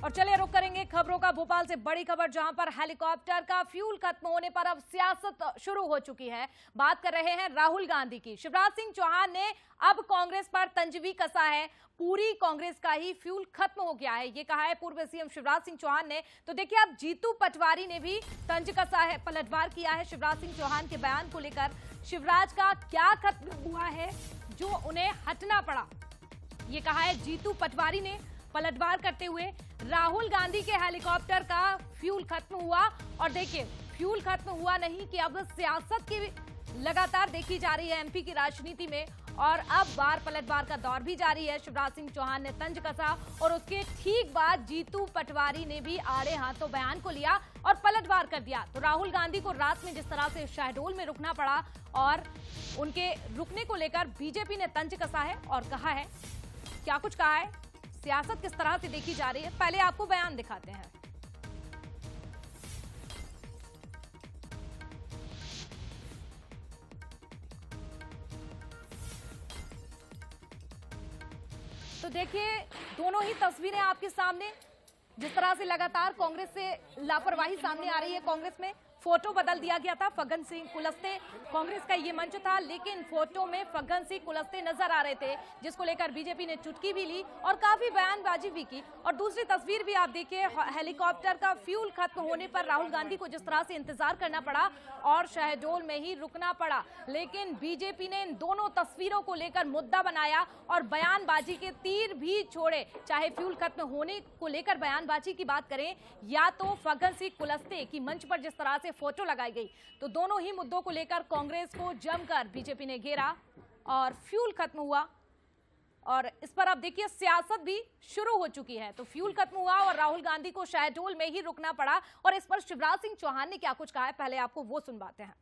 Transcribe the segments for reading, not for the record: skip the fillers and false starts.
और चलिए रुक करेंगे खबरों का भोपाल से बड़ी खबर, जहां पर हेलीकॉप्टर का फ्यूल खत्म होने पर अब सियासत शुरू हो चुकी है। बात कर रहे हैं राहुल गांधी की। शिवराज सिंह चौहान ने अब कांग्रेस पर तंज भी कसा है। पूरी कांग्रेस का ही फ्यूल खत्म हो गया है, ये कहा है पूर्व सीएम शिवराज सिंह चौहान ने। तो देखिए अब जीतू पटवारी ने भी तंज कसा है, पलटवार किया है शिवराज सिंह चौहान के बयान को लेकर। शिवराज का क्या खत्म हुआ है जो उन्हें हटना पड़ा, ये कहा है जीतू पटवारी ने पलटवार करते हुए। राहुल गांधी के हेलीकॉप्टर का फ्यूल खत्म हुआ और देखिए फ्यूल खत्म हुआ नहीं कि अब सियासत की लगातार देखी जा रही है एमपी की राजनीति में, और अब बार पलटवार का दौर भी जारी है। शिवराज सिंह चौहान ने तंज कसा और उसके ठीक बाद जीतू पटवारी ने भी आड़े हाथों बयान को लिया और पलटवार कर दिया। तो राहुल गांधी को रात में जिस तरह से शहडोल में रुकना पड़ा और उनके रुकने को लेकर बीजेपी ने तंज कसा है और कहा है, क्या कुछ कहा है, सियासत किस तरह से देखी जा रही है, पहले आपको बयान दिखाते हैं। तो देखिए दोनों ही तस्वीरें आपके सामने, जिस तरह से लगातार कांग्रेस से लापरवाही सामने आ रही है। कांग्रेस में फोटो बदल दिया गया था, फग्गन सिंह कुलस्ते कांग्रेस का ये मंच था, लेकिन फोटो में फग्गन सिंह कुलस्ते नजर आ रहे थे, जिसको लेकर बीजेपी ने चुटकी भी ली और काफी बयानबाजी भी की। और दूसरी तस्वीर भी आप देखिए, हेलीकॉप्टर का फ्यूल खत्म होने पर राहुल गांधी को जिस तरह से इंतजार करना पड़ा और शहडोल में ही रुकना पड़ा, लेकिन बीजेपी ने इन दोनों तस्वीरों को लेकर मुद्दा बनाया और बयानबाजी के तीर भी छोड़े। चाहे फ्यूल खत्म होने को लेकर बयानबाजी की बात करें या तो फग्गन सिंह कुलस्ते की मंच पर जिस तरह से फोटो लगाई गई, तो दोनों ही मुद्दों को लेकर कांग्रेस को जमकर बीजेपी ने घेरा और फ्यूल खत्म हुआ। और इस पर आप देखिए सियासत भी शुरू हो चुकी है। तो फ्यूल खत्म हुआ और राहुल गांधी को शहडोल में ही रुकना पड़ा और इस पर शिवराज सिंह चौहान ने क्या कुछ कहा है, पहले आपको वो सुनवाते हैं।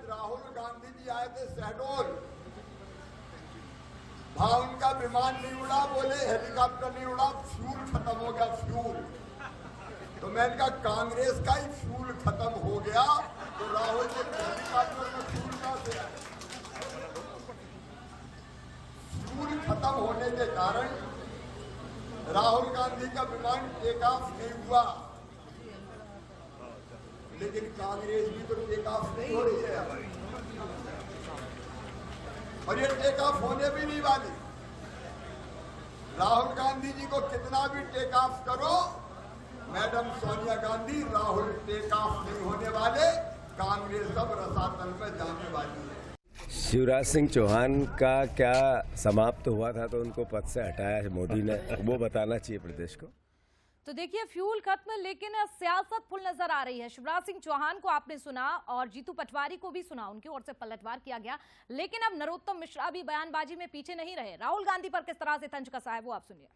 राहुल गांधी जी आए थे शहडोल, वहां उनका विमान नहीं उड़ा, बोले हेलीकॉप्टर नहीं उड़ा, फ्यूल खत्म हो गया फ्यूल। तो मैंने कहा कांग्रेस का ही फ्यूल खत्म हो गया तो राहुल जी हेलीकॉप्टर में फ्यूल कहां से आए? फ्यूल खत्म होने के कारण राहुल गांधी का विमान टेक ऑफ नहीं हुआ, लेकिन कांग्रेस भी तो टेक ऑफ नहीं हो रही है और ये टेक ऑफ होने भी नहीं वाली। राहुल गांधी जी को कितना भी टेक ऑफ करो, madam Sonia Gandhi, Rahul take off नहीं होने वाले, कांग्रेस सब रसातल में जाने वाली है। शिवराज सिंह चौहान का क्या समाप्त हुआ था तो उनको पद से हटाया है मोदी ने, वो बताना चाहिए प्रदेश को। तो देखिए फ्यूल खत्म, लेकिन सियासत फुल नजर आ रही है। शिवराज सिंह चौहान को आपने सुना और जीतू पटवारी को भी सुना, उनकी ओर से पलटवार किया गया, लेकिन अब नरोत्तम मिश्रा भी बयानबाजी में पीछे नहीं रहे। राहुल गांधी पर किस तरह से तंज कसा है वो आप सुनिए।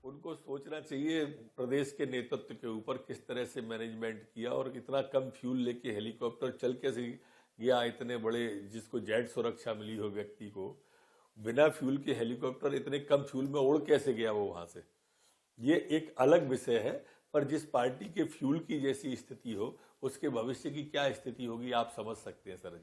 उनको सोचना चाहिए प्रदेश के नेतृत्व के ऊपर किस तरह से मैनेजमेंट किया और इतना कम फ्यूल लेके हेलीकॉप्टर चल कैसे गया, इतने बड़े जिसको जेट सुरक्षा मिली हो व्यक्ति को, बिना फ्यूल के हेलीकॉप्टर इतने कम फ्यूल में उड़ कैसे गया वो वहां से, ये एक अलग विषय है। पर जिस पार्टी के फ्यूल की जैसी स्थिति हो उसके भविष्य की क्या स्थिति होगी आप समझ सकते हैं सर।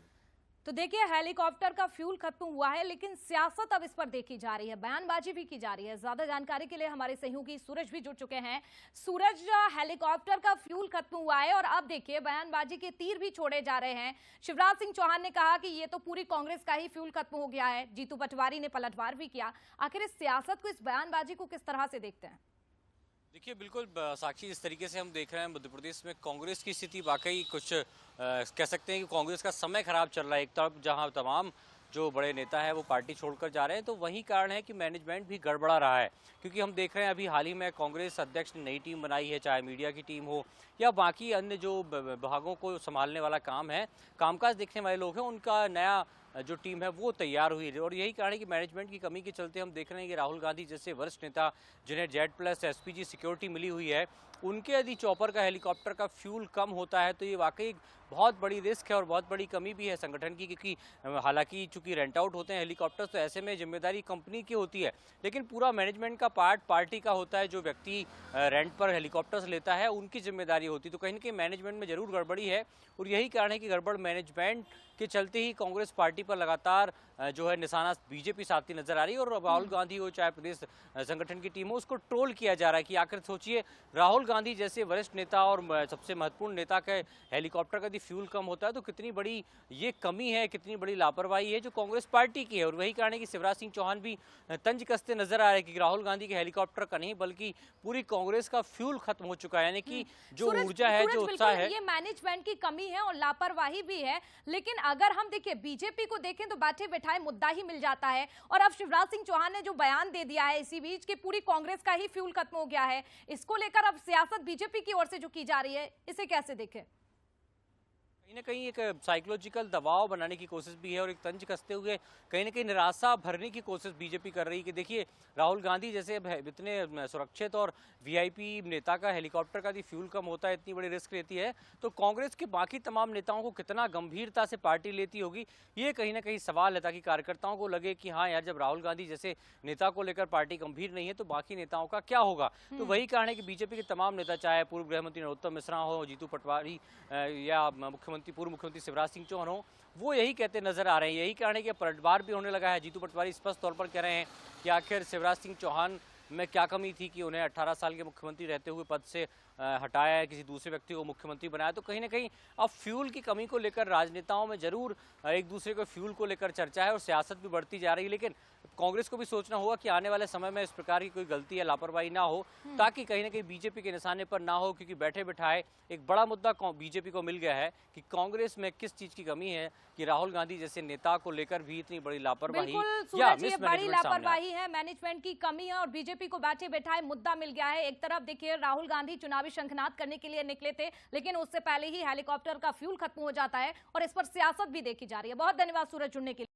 तो देखिए हेलीकॉप्टर का फ्यूल खत्म हुआ है, लेकिन सियासत अब इस पर देखी जा रही है, बयानबाजी भी की जा रही है। ज्यादा जानकारी के लिए हमारे सहयोगी सूरज भी जुड़ चुके हैं। सूरज, हेलीकॉप्टर का फ्यूल खत्म हुआ है और अब देखिए बयानबाजी के तीर भी छोड़े जा रहे हैं। शिवराज सिंह चौहान ने कहा कि ये तो पूरी कांग्रेस का ही फ्यूल खत्म हो गया है, जीतू पटवारी ने पलटवार भी किया। आखिर इस सियासत को, इस बयानबाजी को किस तरह से देखते हैं? देखिए बिल्कुल साक्षी, इस तरीके से हम देख रहे हैं मध्य प्रदेश में कांग्रेस की स्थिति वाकई कुछ कह सकते हैं कि कांग्रेस का समय खराब चल रहा है। एक तरफ जहां तमाम जो बड़े नेता है वो पार्टी छोड़कर जा रहे हैं, तो वही कारण है कि मैनेजमेंट भी गड़बड़ा रहा है। क्योंकि हम देख रहे हैं अभी हाल ही में कांग्रेस अध्यक्ष ने नई टीम बनाई है, चाहे मीडिया की टीम हो या बाकी अन्य जो विभागों को संभालने वाला काम है, कामकाज देखने वाले लोग हैं, उनका नया जो टीम है वो तैयार हुई है। और यही कारण है कि मैनेजमेंट की कमी के चलते हम देख रहे हैं कि राहुल गांधी जैसे वरिष्ठ नेता जिन्हें जेड प्लस एसपीजी सिक्योरिटी मिली हुई है, उनके यदि चॉपर का, हेलीकॉप्टर का फ्यूल कम होता है तो ये वाकई एक बहुत बड़ी रिस्क है और बहुत बड़ी कमी भी है संगठन की, क्योंकि हालांकि चूंकि रेंट आउट होते हैं हेलीकॉप्टर्स, तो ऐसे में जिम्मेदारी कंपनी की होती है, लेकिन पूरा मैनेजमेंट का पार्ट पार्टी का होता है। जो व्यक्ति रेंट पर हेलीकॉप्टर्स लेता है उनकी जिम्मेदारी होती है। तो कहीं ना कहीं मैनेजमेंट में जरूर गड़बड़ी है और यही कारण है कि गड़बड़ मैनेजमेंट के चलते ही कांग्रेस पार्टी पर लगातार जो है निशाना बीजेपी साधती नजर आ रही है। और राहुल गांधी हो चाहे प्रदेश संगठन की टीम हो, उसको ट्रोल किया जा रहा है कि आखिर सोचिए, राहुल गांधी जैसे वरिष्ठ नेता और सबसे महत्वपूर्ण नेता के हेलीकॉप्टर का यदि फ्यूल कम होता है तो कितनी बड़ी ये कमी है, कितनी बड़ी लापरवाही है जो कांग्रेस पार्टी की है। और वही कारण है कि शिवराज सिंह चौहान भी तंज कसते नजर आ रहे हैं कि राहुल गांधी के हेलीकॉप्टर का नहीं बल्कि पूरी कांग्रेस का फ्यूल खत्म हो चुका है, यानी कि जो ऊर्जा है, जो उत्साह है, ये मैनेजमेंट की कमी है और लापरवाही भी है। लेकिन अगर हम देखिए बीजेपी को देखें तो बैठे बैठाए मुद्दा ही मिल जाता है। और अब शिवराज सिंह चौहान ने जो बयान दे दिया है इसी बीच कि पूरी कांग्रेस का ही फ्यूल खत्म हो गया है, इसको लेकर अब सियासत बीजेपी की ओर से जो की जा रही है, इसे कैसे देखें? कहीं ना कहीं एक साइकोलॉजिकल दबाव बनाने की कोशिश भी है और एक तंज कसते हुए कहीं ना कहीं निराशा भरने की कोशिश बीजेपी कर रही है कि देखिए, राहुल गांधी जैसे इतने सुरक्षित और वीआईपी नेता का हेलीकॉप्टर का यदि फ्यूल कम होता है, इतनी बड़ी रिस्क लेती है, तो कांग्रेस के बाकी तमाम नेताओं को कितना गंभीरता से पार्टी लेती होगी, ये कहीं ना कहीं सवाल है, ताकि कार्यकर्ताओं को लगे कि हाँ यार, जब राहुल गांधी जैसे नेता को लेकर पार्टी गंभीर नहीं है तो बाकी नेताओं का क्या होगा। तो वही कारण है कि बीजेपी के तमाम नेता, चाहे पूर्व गृहमंत्री नरोत्तम मिश्रा हो, जीतू पटवारी या पूर्व मुख्यमंत्री शिवराज सिंह चौहान हो, वो यही कहते नजर आ रहे हैं। यही कारण है कि पलटवार भी होने लगा है। जीतू पटवारी स्पष्ट तौर पर कह रहे हैं कि आखिर शिवराज सिंह चौहान में क्या कमी थी कि उन्हें 18 साल के मुख्यमंत्री रहते हुए पद से हटाया है, किसी दूसरे व्यक्ति को मुख्यमंत्री बनाया। तो कहीं ना कहीं अब फ्यूल की कमी को लेकर राजनेताओं में जरूर एक दूसरे को फ्यूल को लेकर चर्चा है और सियासत भी बढ़ती जा रही है। लेकिन कांग्रेस को भी सोचना होगा कि आने वाले समय में इस प्रकार की कोई गलती या लापरवाही ना हो, ताकि कहीं ना कहीं बीजेपी के निशाने पर ना हो, क्योंकि बैठे बिठाए एक बड़ा मुद्दा बीजेपी को मिल गया है कि कांग्रेस में किस चीज की कमी है कि राहुल गांधी जैसे नेता को लेकर भी इतनी बड़ी लापरवाही या बड़ी लापरवाही है, मैनेजमेंट की कमी है और बीजेपी को बैठे बैठाए मुद्दा मिल गया है। एक तरफ देखिए, राहुल गांधी चुनावी शंखनाद करने के लिए निकले थे, लेकिन उससे पहले ही हेलीकॉप्टर का फ्यूल खत्म हो जाता है और इस पर सियासत भी देखी जा रही है। बहुत धन्यवाद सूरज जुड़ने के लिए।